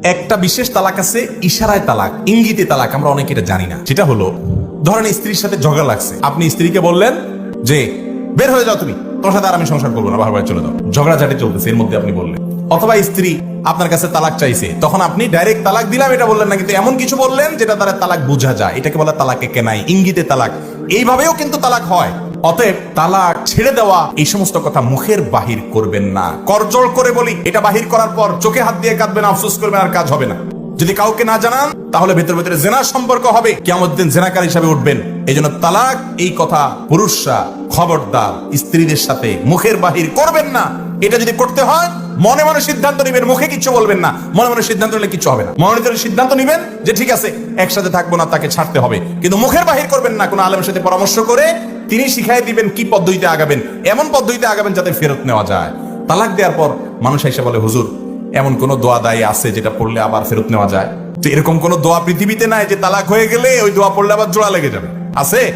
একটা বিশেষ তালাক আছে, ইশারায় তালাক, ইঙ্গিতে তালাক। আমরা অনেকে এটা জানি না। যেটা হলো, ধরেন স্ত্রীর সাথে ঝগড়া লাগছে, আপনি স্ত্রীকে বললেন যে বের হয়ে যাও, তুমি, তোমার সাথে আর আমি সংসার করবো না, বারবার চলে যাও। ঝগড়াঝাটি চলতেছে, এর মধ্যে আপনি বললেন। অথবা স্ত্রী আপনার কাছে তালাক চাইছে, তখন আপনি ডাইরেক্ট তালাক দিলাম এটা বললেন না, কিন্তু এমন কিছু বললেন যেটা দ্বারা তালাক বোঝা যায়। এটাকে বলে তালাকে কেনাই, ইঙ্গিতে তালাক। এইভাবেও কিন্তু তালাক হয়। অতএব তালাক, ছেড়ে দেওয়া, এই সমস্ত কথা মুখের বাহির করবেন না। করজোড় করে বলি, এটা বাহির করার পর চোখে হাত দিয়ে কাঁদবেন, আফসোস করবেন, আর কাজ হবে না। যদি কাউকে না জানান, তাহলে ভেতরে ভেতরে জেনার সম্পর্ক হবে, কিয়ামত দিন জেনাকার হিসাবে উঠবেন। এই জন্য তালাক, এই কথা পুরুষরা খবরদার স্ত্রীদের সাথে মুখের বাহির করবেন না। এটা যদি করতে হয়, মনে মনে সিদ্ধান্ত নিবেন, মুখে কিছু বলবেন না। মনে মনে সিদ্ধান্ত নিলে কিছু হবে না। মনে মনে সিদ্ধান্ত নিবেন যে ঠিক আছে, একসাথে থাকবো না, তাকে ছাড়তে হবে, কিন্তু মুখের বাহির করবেন না। কোনো আলেমের সাথে পরামর্শ করে তিনি শিখাই দিবেন কি পদ্ধতিতে আগাবেন, এমন পদ্ধতিতে আগাবেন যাতে ফেরত নেওয়া যায়। তালাক দেওয়ার পর মানুষ এসে বলে, হুজুর, এমন কোন দোয়া দায়ী আছে যেটা পড়লে আবার ফেরত নেওয়া যায়? তো এরকম কোন দোয়া পৃথিবীতে নাই যে তালাক হয়ে গেলে ওই দোয়া পড়লে আবার জোড়া লেগে যাবে? আছে?